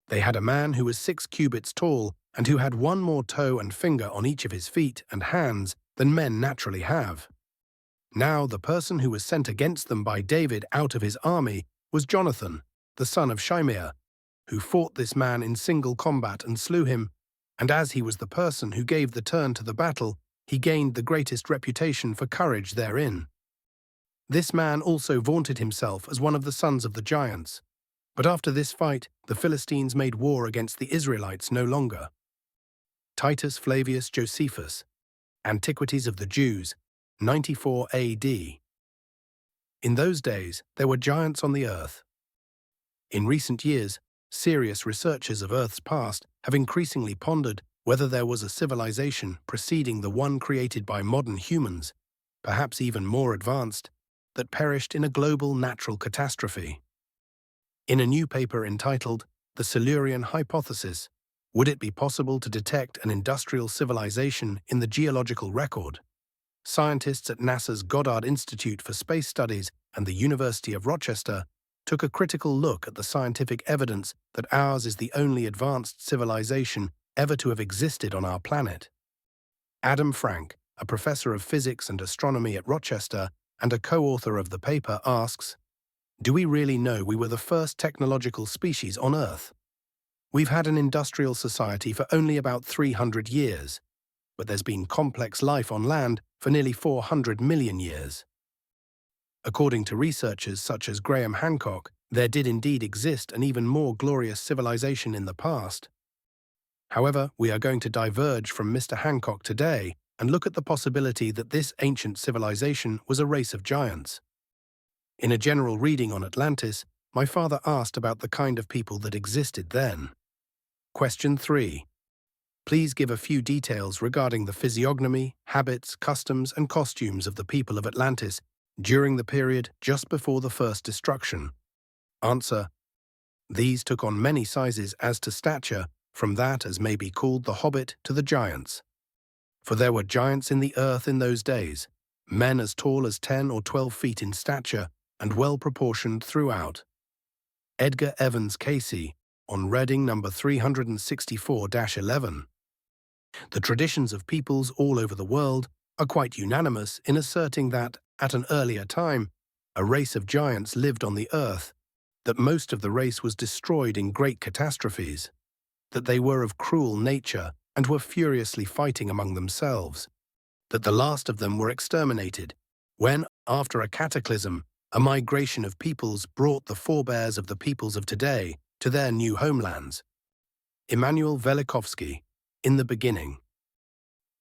They had a man who was 6 cubits tall and who had one more toe and finger on each of his feet and hands than men naturally have. Now the person who was sent against them by David out of his army was Jonathan, the son of Shimea, who fought this man in single combat and slew him, and as he was the person who gave the turn to the battle, he gained the greatest reputation for courage therein. This man also vaunted himself as one of the sons of the giants. But after this fight, the Philistines made war against the Israelites no longer. Titus Flavius Josephus, Antiquities of the Jews, 94 AD. In those days, there were giants on the earth. In recent years, serious researchers of Earth's past have increasingly pondered whether there was a civilization preceding the one created by modern humans, perhaps even more advanced, that perished in a global natural catastrophe. In a new paper entitled The Silurian Hypothesis, would it be possible to detect an industrial civilization in the geological record? Scientists at NASA's Goddard Institute for Space Studies and the University of Rochester took a critical look at the scientific evidence that ours is the only advanced civilization ever to have existed on our planet. Adam Frank, a professor of physics and astronomy at Rochester and a co-author of the paper, asks, "Do we really know we were the first technological species on Earth? We've had an industrial society for only about 300 years, but there's been complex life on land for nearly 400 million years. According to researchers such as Graham Hancock, there did indeed exist an even more glorious civilization in the past. However, we are going to diverge from Mr. Hancock today and look at the possibility that this ancient civilization was a race of giants. In a general reading on Atlantis, my father asked about the kind of people that existed then. Question 3. Please give a few details regarding the physiognomy, habits, customs, and costumes of the people of Atlantis during the period just before the first destruction. Answer. These took on many sizes as to stature, from that as may be called the hobbit to the giants. For there were giants in the earth in those days, men as tall as 10 or 12 feet in stature and well-proportioned throughout. Edgar Evans Casey, on Reading number 364-11. The traditions of peoples all over the world are quite unanimous in asserting that, at an earlier time, a race of giants lived on the earth, that most of the race was destroyed in great catastrophes, that they were of cruel nature and were furiously fighting among themselves, that the last of them were exterminated, when, after a cataclysm, a migration of peoples brought the forebears of the peoples of today to their new homelands. Immanuel Velikovsky, In the Beginning.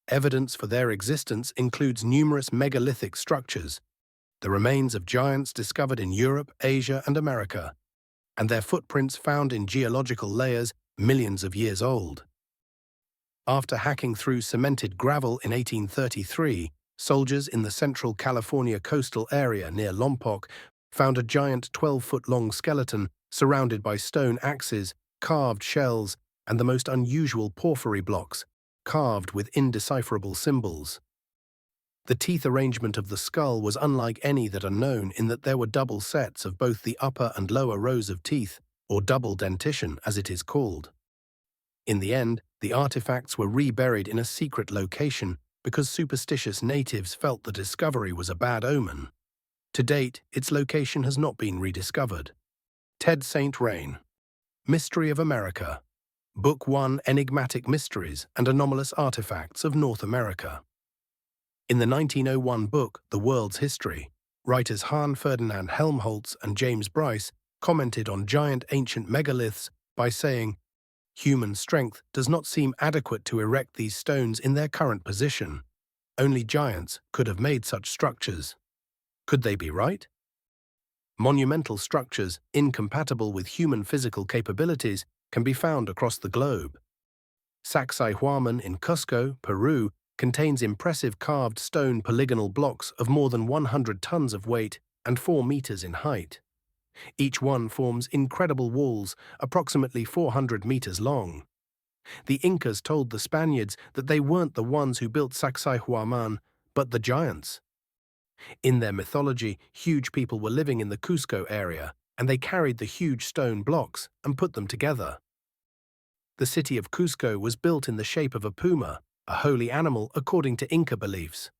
Evidence for their existence includes numerous megalithic structures, the remains of giants discovered in Europe, Asia, and America, and their footprints found in geological layers millions of years old. After hacking through cemented gravel in 1833, soldiers in the central California coastal area near Lompoc found a giant 12-foot-long skeleton surrounded by stone axes, carved shells, and the most unusual porphyry blocks, carved with indecipherable symbols. The teeth arrangement of the skull was unlike any that are known in that there were double sets of both the upper and lower rows of teeth, or double dentition as it is called. In the end, the artifacts were reburied in a secret location because superstitious natives felt the discovery was a bad omen. To date, its location has not been rediscovered. Ted St. Rain. Mystery of America. Book 1, Enigmatic Mysteries and Anomalous Artifacts of North America. In the 1901 book, The World's History, writers Han Ferdinand Helmholtz and James Bryce commented on giant ancient megaliths by saying, "Human strength does not seem adequate to erect these stones in their current position. Only giants could have made such structures." Could they be right? Monumental structures incompatible with human physical capabilities can be found across the globe. Sacsayhuaman in Cusco, Peru, contains impressive carved stone polygonal blocks of more than 100 tons of weight and 4 meters in height. Each one forms incredible walls approximately 400 meters long. The Incas told the Spaniards that they weren't the ones who built Sacsayhuaman, but the giants. In their mythology, huge people were living in the Cusco area, and they carried the huge stone blocks and put them together. The city of Cusco was built in the shape of a puma, a holy animal according to Inca beliefs.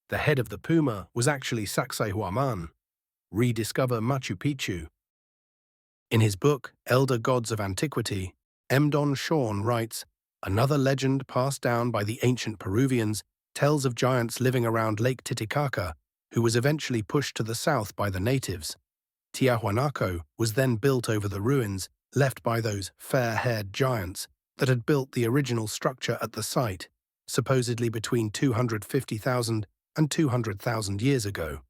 The head of the puma was actually Sacsayhuaman. Rediscover Machu Picchu. In his book, Elder Gods of Antiquity, M. Don Sean writes, another legend passed down by the ancient Peruvians tells of giants living around Lake Titicaca, who was eventually pushed to the south by the natives. Tiahuanaco was then built over the ruins left by those fair-haired giants that had built the original structure at the site, supposedly between 250,000 and 200,000 years ago.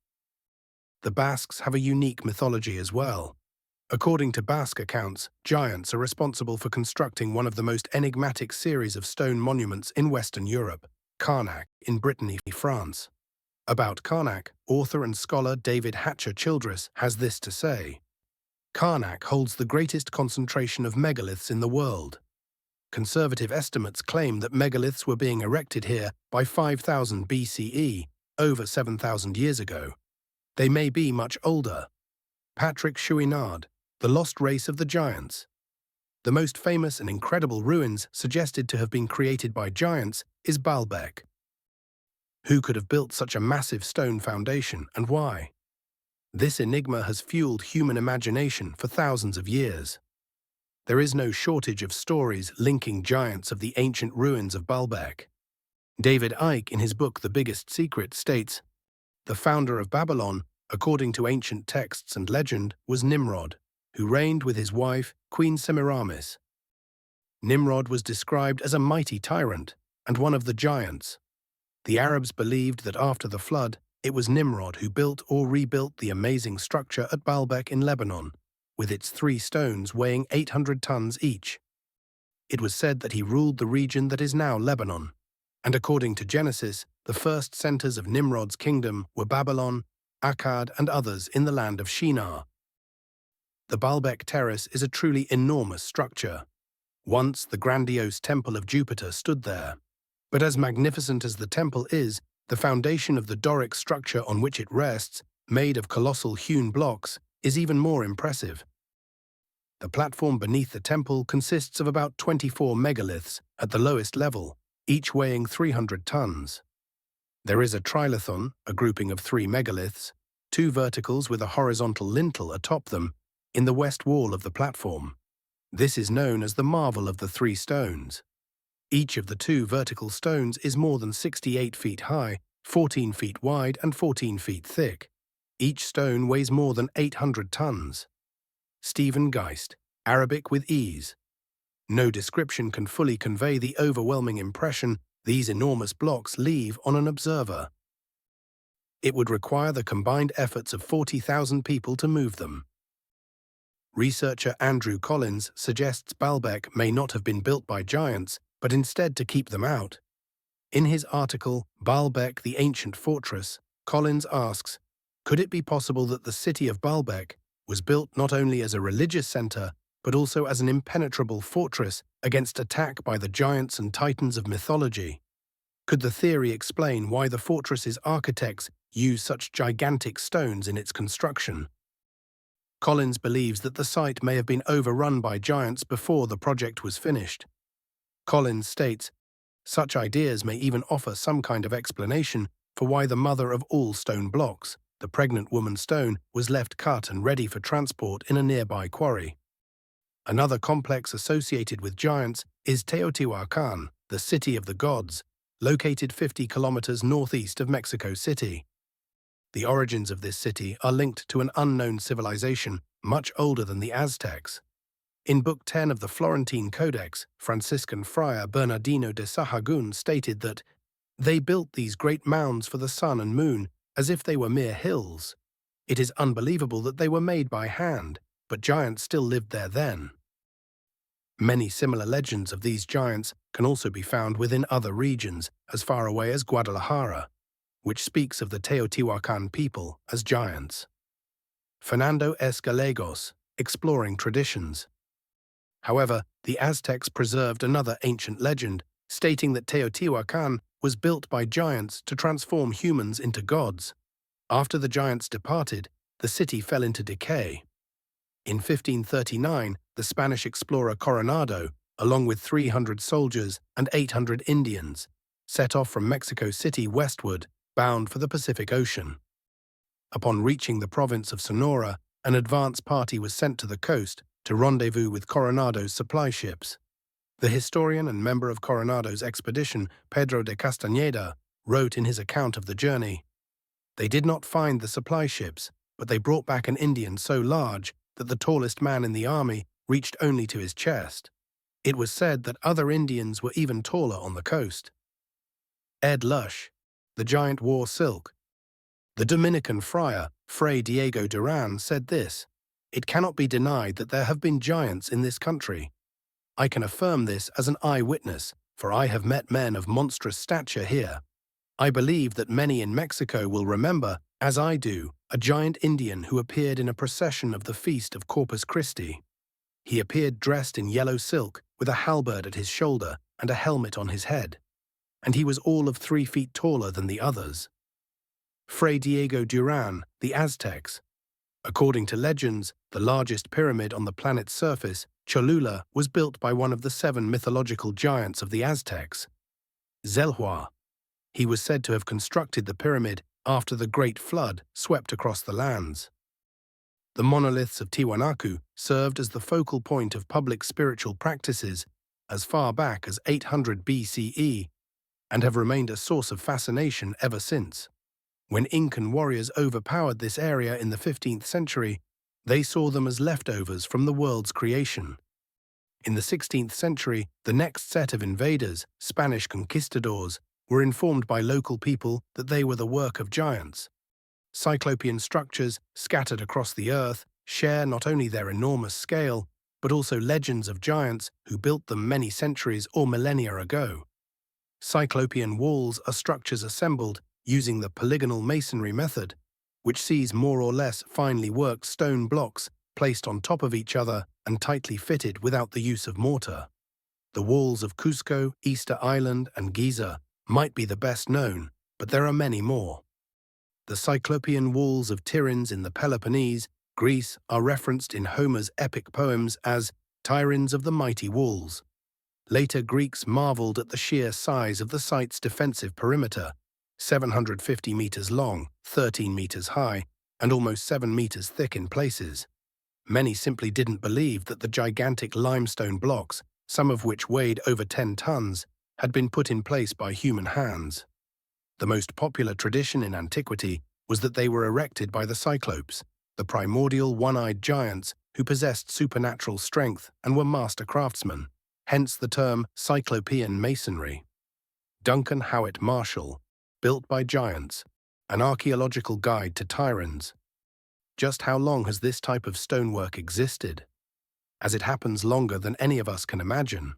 The Basques have a unique mythology as well. According to Basque accounts, giants are responsible for constructing one of the most enigmatic series of stone monuments in Western Europe, Carnac, in Brittany, France. About Carnac, author and scholar David Hatcher Childress has this to say: Carnac holds the greatest concentration of megaliths in the world. Conservative estimates claim that megaliths were being erected here by 5000 BCE, over 7,000 years ago. They may be much older. Patrick Chouinard, The Lost Race of the Giants. The most famous and incredible ruins suggested to have been created by giants is Baalbek. Who could have built such a massive stone foundation, and why? This enigma has fueled human imagination for thousands of years. There is no shortage of stories linking giants of the ancient ruins of Baalbek. David Icke, in his book The Biggest Secret, states, the founder of Babylon, according to ancient texts and legend, was Nimrod, who reigned with his wife, Queen Semiramis. Nimrod was described as a mighty tyrant and one of the giants. The Arabs believed that after the flood, it was Nimrod who built or rebuilt the amazing structure at Baalbek in Lebanon, with its 3 stones weighing 800 tons each. It was said that he ruled the region that is now Lebanon, and according to Genesis, the first centers of Nimrod's kingdom were Babylon, Akkad, and others in the land of Shinar. The Baalbek Terrace is a truly enormous structure. Once the grandiose temple of Jupiter stood there. But as magnificent as the temple is, the foundation of the Doric structure on which it rests, made of colossal hewn blocks, is even more impressive. The platform beneath the temple consists of about 24 megaliths at the lowest level, each weighing 300 tons. There is a trilithon, a grouping of 3 megaliths, 2 verticals with a horizontal lintel atop them, in the west wall of the platform. This is known as the marvel of the 3 stones. Each of the 2 vertical stones is more than 68 feet high, 14 feet wide, and 14 feet thick. Each stone weighs more than 800 tons. Stephen Geist, Arabic with ease. No description can fully convey the overwhelming impression these enormous blocks leave on an observer. It would require the combined efforts of 40,000 people to move them. Researcher Andrew Collins suggests Baalbek may not have been built by giants, but instead to keep them out. In his article, Baalbek, the Ancient Fortress, Collins asks, could it be possible that the city of Baalbek was built not only as a religious center, but also as an impenetrable fortress against attack by the giants and titans of mythology? Could the theory explain why the fortress's architects used such gigantic stones in its construction? Collins believes that the site may have been overrun by giants before the project was finished. Collins states, such ideas may even offer some kind of explanation for why the mother of all stone blocks, the pregnant woman stone, was left cut and ready for transport in a nearby quarry. Another complex associated with giants is Teotihuacan, the city of the gods, located 50 kilometers northeast of Mexico City. The origins of this city are linked to an unknown civilization much older than the Aztecs. In Book 10 of the Florentine Codex, Franciscan friar Bernardino de Sahagún stated that they built these great mounds for the sun and moon as if they were mere hills. It is unbelievable that they were made by hand, but giants still lived there then. Many similar legends of these giants can also be found within other regions, as far away as Guadalajara, which speaks of the Teotihuacan people as giants. Fernando S. Gallegos, Exploring Traditions. However, the Aztecs preserved another ancient legend, stating that Teotihuacan was built by giants to transform humans into gods. After the giants departed, the city fell into decay. In 1539, the Spanish explorer Coronado, along with 300 soldiers and 800 Indians, set off from Mexico City westward, bound for the Pacific Ocean. Upon reaching the province of Sonora, an advance party was sent to the coast to rendezvous with Coronado's supply ships. The historian and member of Coronado's expedition, Pedro de Castañeda, wrote in his account of the journey, "They did not find the supply ships, but they brought back an Indian so large that the tallest man in the army reached only to his chest. It was said that other Indians were even taller on the coast." Ed Lush, the giant wore silk. The Dominican friar, Fray Diego Duran, said this, "It cannot be denied that there have been giants in this country. I can affirm this as an eyewitness, for I have met men of monstrous stature here. I believe that many in Mexico will remember, as I do, a giant Indian who appeared in a procession of the feast of Corpus Christi. He appeared dressed in yellow silk, with a halberd at his shoulder and a helmet on his head, and he was all of 3 feet taller than the others." Fray Diego Duran, the Aztecs. According to legends, the largest pyramid on the planet's surface, Cholula, was built by one of the 7 mythological giants of the Aztecs, Zelhua. He was said to have constructed the pyramid after the Great Flood swept across the lands. The monoliths of Tiwanaku served as the focal point of public spiritual practices as far back as 800 BCE and have remained a source of fascination ever since. When Incan warriors overpowered this area in the 15th century, they saw them as leftovers from the world's creation. In the 16th century, the next set of invaders, Spanish conquistadors, were informed by local people that they were the work of giants. Cyclopean structures, scattered across the earth, share not only their enormous scale, but also legends of giants who built them many centuries or millennia ago. Cyclopean walls are structures assembled using the polygonal masonry method, which sees more or less finely worked stone blocks placed on top of each other and tightly fitted without the use of mortar. The walls of Cusco, Easter Island, and Giza might be the best known, but there are many more. The Cyclopean walls of Tiryns in the Peloponnese, Greece, are referenced in Homer's epic poems as Tiryns of the mighty walls. Later Greeks marveled at the sheer size of the site's defensive perimeter, 750 meters long, 13 meters high, and almost 7 meters thick in places. Many simply didn't believe that the gigantic limestone blocks, some of which weighed over 10 tons, had been put in place by human hands. The most popular tradition in antiquity was that they were erected by the Cyclopes, the primordial one-eyed giants who possessed supernatural strength and were master craftsmen, hence the term Cyclopean masonry. Duncan Howett Marshall, Built by Giants, an archaeological guide to Tiryns. Just how long has this type of stonework existed? As it happens longer than any of us can imagine.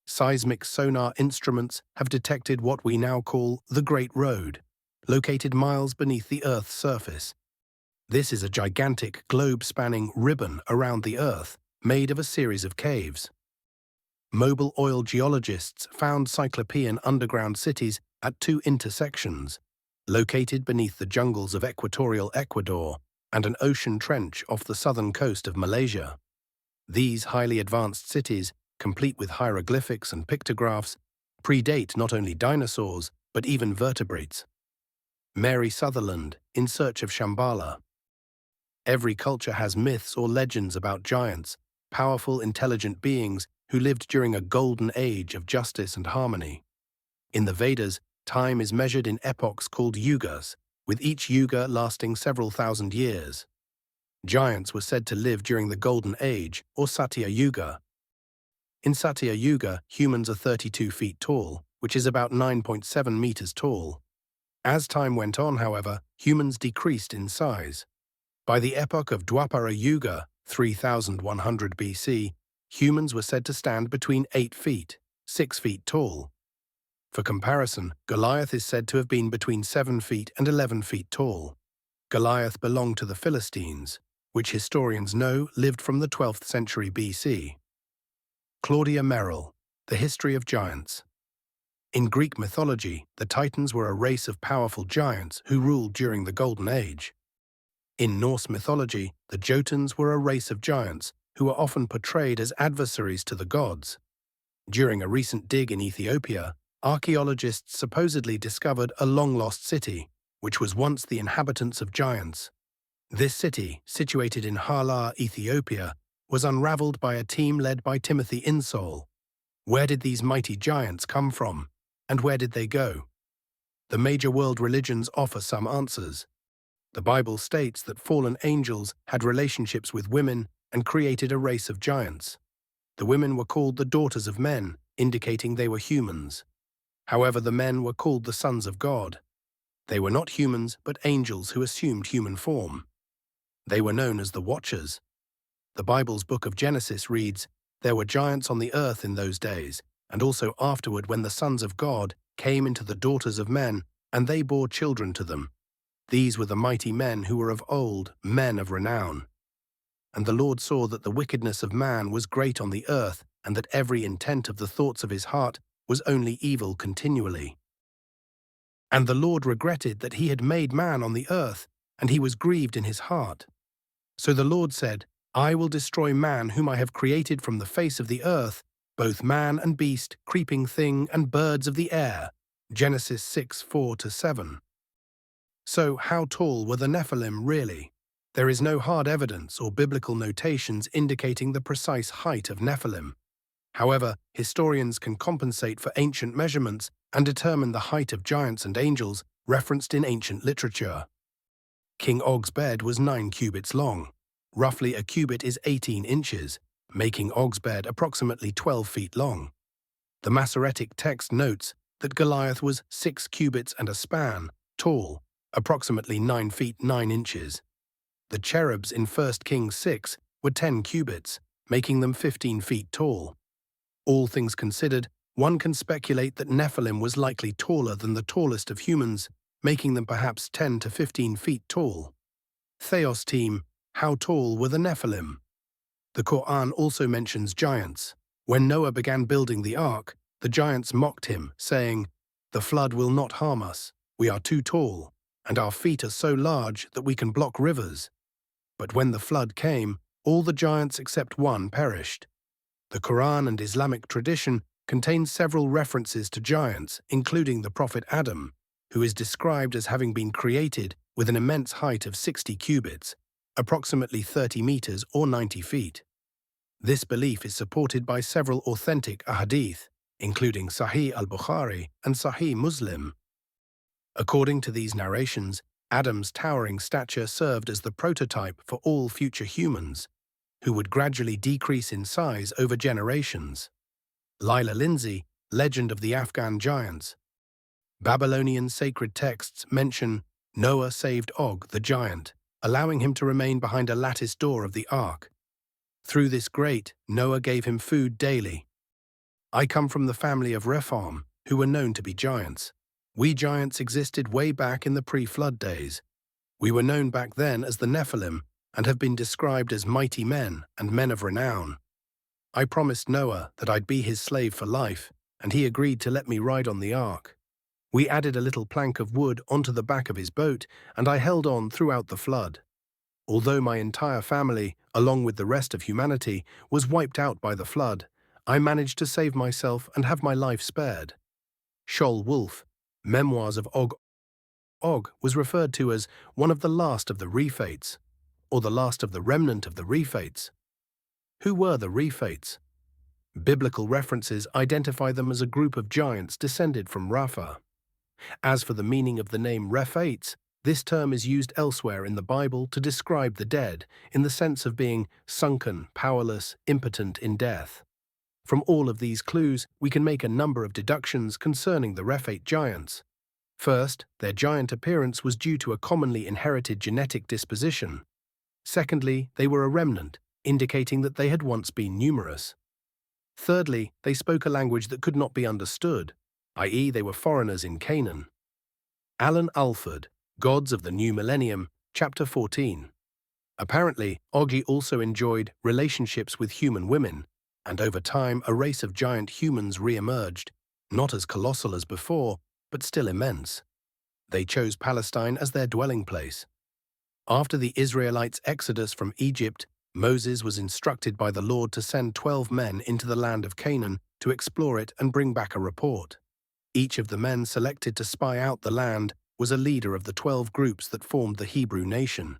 Seismic sonar instruments have detected what we now call the Great Road, located miles beneath the Earth's surface. This is a gigantic globe-spanning ribbon around the Earth, made of a series of caves. Mobile oil geologists found Cyclopean underground cities at 2 intersections, located beneath the jungles of equatorial Ecuador and an ocean trench off the southern coast of Malaysia. These highly advanced cities, complete with hieroglyphics and pictographs, predate not only dinosaurs, but even vertebrates. Mary Sutherland, In Search of Shambhala. Every culture has myths or legends about giants, powerful, intelligent beings who lived during a golden age of justice and harmony. In the Vedas, time is measured in epochs called yugas, with each yuga lasting several thousand years. Giants were said to live during the Golden Age, or Satya Yuga. In Satya Yuga, humans are 32 feet tall, which is about 9.7 meters tall. As time went on, however, humans decreased in size. By the epoch of Dwapara Yuga, 3100 BC, humans were said to stand between 8 feet, 6 feet tall. For comparison, Goliath is said to have been between 7 feet and 11 feet tall. Goliath belonged to the Philistines, which historians know lived from the 12th century BC. Claudia Merrill, The History of Giants. In Greek mythology, the Titans were a race of powerful giants who ruled during the Golden Age. In Norse mythology, the Jotuns were a race of giants who were often portrayed as adversaries to the gods. During a recent dig in Ethiopia, archaeologists supposedly discovered a long-lost city, which was once the inhabitants of giants. This city, situated in Hala, Ethiopia, was unraveled by a team led by Timothy Insole. Where did these mighty giants come from, and where did they go? The major world religions offer some answers. The Bible states that fallen angels had relationships with women and created a race of giants. The women were called the daughters of men, indicating they were humans. However, the men were called the sons of God. They were not humans, but angels who assumed human form. They were known as the Watchers. The Bible's book of Genesis reads, "There were giants on the earth in those days, and also afterward when the sons of God came into the daughters of men, and they bore children to them. These were the mighty men who were of old, men of renown. And the Lord saw that the wickedness of man was great on the earth, and that every intent of the thoughts of his heart was only evil continually. And the Lord regretted that he had made man on the earth, and he was grieved in his heart. So the Lord said, I will destroy man whom I have created from the face of the earth, both man and beast, creeping thing, and birds of the air." Genesis 6:4-7. So how tall were the Nephilim really? There is no hard evidence or biblical notations indicating the precise height of Nephilim. However, historians can compensate for ancient measurements and determine the height of giants and angels referenced in ancient literature. King Og's bed was 9 cubits long. Roughly a cubit is 18 inches, making Og's bed approximately 12 feet long. The Masoretic text notes that Goliath was 6 cubits and a span, tall, approximately 9 feet 9 inches. The cherubs in 1 Kings 6 were 10 cubits, making them 15 feet tall. All things considered, one can speculate that Nephilim was likely taller than the tallest of humans, making them perhaps 10 to 15 feet tall. Theos team, how tall were the Nephilim? The Quran also mentions giants. When Noah began building the ark, the giants mocked him, saying, "The flood will not harm us. We are too tall, and our feet are so large that we can block rivers." But when the flood came, all the giants except one perished. The Quran and Islamic tradition contain several references to giants, including the Prophet Adam, who is described as having been created with an immense height of 60 cubits, approximately 30 meters or 90 feet. This belief is supported by several authentic ahadith, including Sahih al-Bukhari and Sahih Muslim. According to these narrations, Adam's towering stature served as the prototype for all future humans, who would gradually decrease in size over generations. Lila Lindsay, Legend of the Afghan Giants. Babylonian sacred texts mention Noah saved Og the giant, allowing him to remain behind a lattice door of the ark. Through this grate, Noah gave him food daily. I come from the family of Rephaim, who were known to be giants. We giants existed way back in the pre-flood days. We were known back then as the Nephilim and have been described as mighty men and men of renown. I promised Noah that I'd be his slave for life, and he agreed to let me ride on the ark. We added a little plank of wood onto the back of his boat, and I held on throughout the flood. Although my entire family, along with the rest of humanity, was wiped out by the flood, I managed to save myself and have my life spared. Scholl Wolf, Memoirs of Og. Og was referred to as one of the last of the Rephates, or the last of the remnant of the Rephates. Who were the Rephates? Biblical references identify them as a group of giants descended from Rapha. As for the meaning of the name Rephates, this term is used elsewhere in the Bible to describe the dead, in the sense of being sunken, powerless, impotent in death. From all of these clues, we can make a number of deductions concerning the Rephate giants. First, their giant appearance was due to a commonly inherited genetic disposition. Secondly, they were a remnant, indicating that they had once been numerous. Thirdly, they spoke a language that could not be understood, i.e. they were foreigners in Canaan. Alan Alford, Gods of the New Millennium, Chapter 14. Apparently, Ogi also enjoyed relationships with human women, and over time a race of giant humans re-emerged, not as colossal as before, but still immense. They chose Palestine as their dwelling place. After the Israelites' exodus from Egypt, Moses was instructed by the Lord to send 12 men into the land of Canaan to explore it and bring back a report. Each of the men selected to spy out the land was a leader of the 12 groups that formed the Hebrew nation.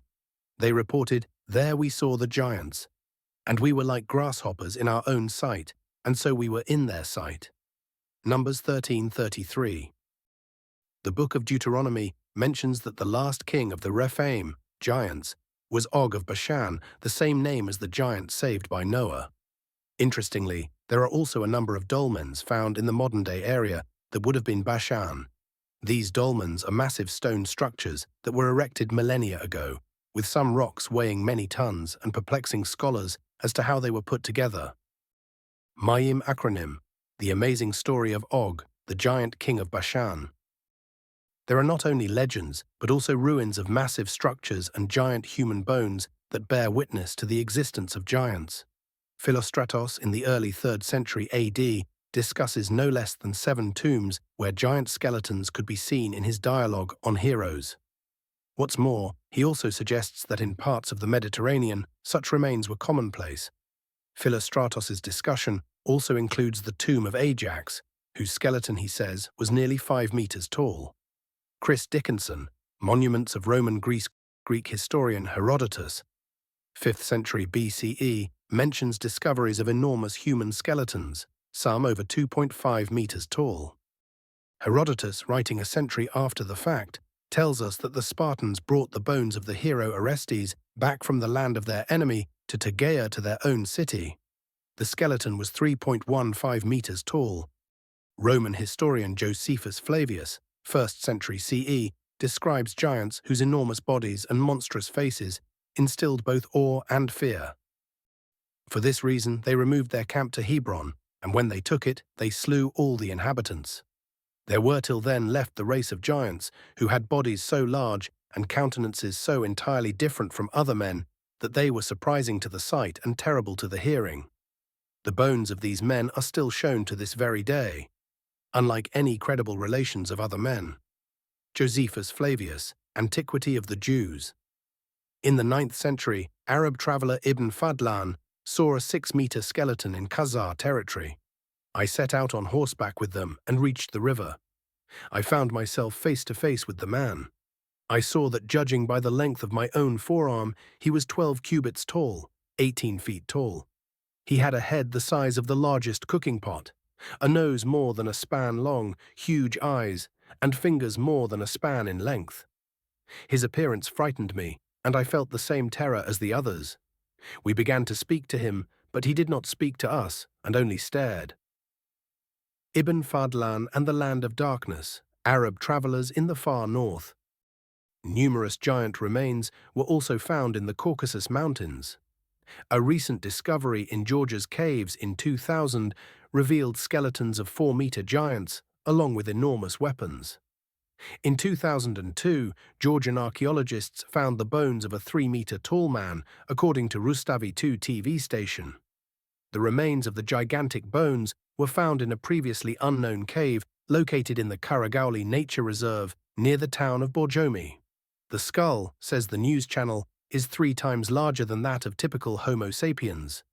They reported, "There we saw the giants, and we were like grasshoppers in our own sight, and so we were in their sight." Numbers 13:33. The book of Deuteronomy mentions that the last king of the Rephaim, giants, was Og of Bashan, the same name as the giant saved by Noah. Interestingly, there are also a number of dolmens found in the modern-day area that would have been Bashan. These dolmens are massive stone structures that were erected millennia ago, with some rocks weighing many tons and perplexing scholars as to how they were put together. Mayim acronym, the amazing story of Og, the giant king of Bashan. There are not only legends, but also ruins of massive structures and giant human bones that bear witness to the existence of giants. Philostratos in the early 3rd century AD discusses no less than 7 tombs where giant skeletons could be seen in his dialogue on heroes. What's more, he also suggests that in parts of the Mediterranean, such remains were commonplace. Philostratos's discussion also includes the tomb of Ajax, whose skeleton, he says, was nearly 5 meters tall. Chris Dickinson, Monuments of Roman Greek historian Herodotus, 5th century BCE, mentions discoveries of enormous human skeletons, some over 2.5 meters tall. Herodotus, writing a century after the fact, tells us that the Spartans brought the bones of the hero Orestes back from the land of their enemy to Tegea to their own city. The skeleton was 3.15 meters tall. Roman historian Josephus Flavius, 1st century CE, describes giants whose enormous bodies and monstrous faces instilled both awe and fear. For this reason, they removed their camp to Hebron, and when they took it, they slew all the inhabitants. There were till then left the race of giants who had bodies so large and countenances so entirely different from other men that they were surprising to the sight and terrible to the hearing. The bones of these men are still shown to this very day, unlike any credible relations of other men. Josephus Flavius, Antiquity of the Jews. In the 9th century, Arab traveller Ibn Fadlan saw a 6-meter skeleton in Khazar territory. I set out on horseback with them and reached the river. I found myself face to face with the man. I saw that, judging by the length of my own forearm, he was 12 cubits tall, 18 feet tall. He had a head the size of the largest cooking pot, a nose more than a span long, huge eyes, and fingers more than a span in length. His appearance frightened me, and I felt the same terror as the others. We began to speak to him, but he did not speak to us, and only stared. Ibn Fadlan and the Land of Darkness, Arab travelers in the far north. Numerous giant remains were also found in the Caucasus Mountains. A recent discovery in Georgia's caves in 2000 revealed skeletons of 4-meter giants, along with enormous weapons. In 2002, Georgian archaeologists found the bones of a 3-meter tall man, according to Rustavi 2 TV station. The remains of the gigantic bones were found in a previously unknown cave located in the Karagauli Nature Reserve near the town of Borjomi. The skull, says the news channel, is 3 times larger than that of typical Homo sapiens.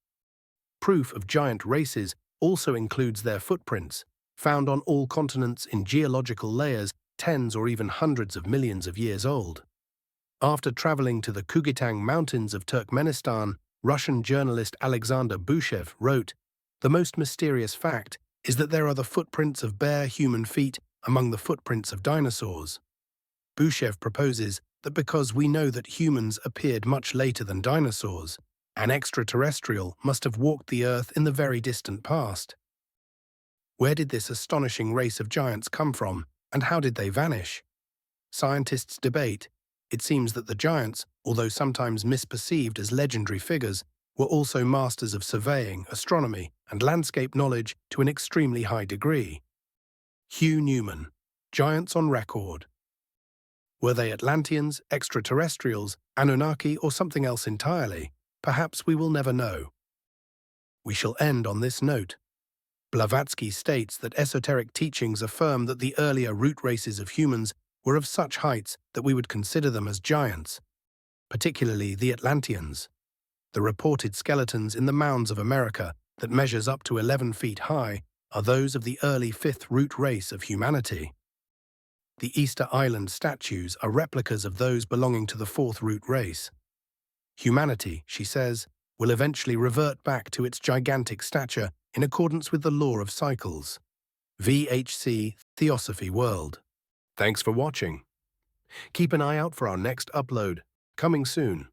Proof of giant races also includes their footprints, found on all continents in geological layers tens or even hundreds of millions of years old. After traveling to the Kugitang Mountains of Turkmenistan, Russian journalist Alexander Bushev wrote, "The most mysterious fact is that there are the footprints of bare human feet among the footprints of dinosaurs." Bushev proposes that because we know that humans appeared much later than dinosaurs, an extraterrestrial must have walked the Earth in the very distant past. Where did this astonishing race of giants come from, and how did they vanish? Scientists debate. It seems that the giants, although sometimes misperceived as legendary figures, were also masters of surveying, astronomy, and landscape knowledge to an extremely high degree. Hugh Newman, Giants on Record. Were they Atlanteans, extraterrestrials, Anunnaki, or something else entirely? Perhaps we will never know. We shall end on this note. Blavatsky states that esoteric teachings affirm that the earlier root races of humans were of such heights that we would consider them as giants, particularly the Atlanteans. The reported skeletons in the mounds of America that measures up to 11 feet high are those of the early fifth root race of humanity. The Easter Island statues are replicas of those belonging to the fourth root race. Humanity, she says, will eventually revert back to its gigantic stature in accordance with the law of cycles. VHC Theosophy World. Thanks for watching. Keep an eye out for our next upload, coming soon.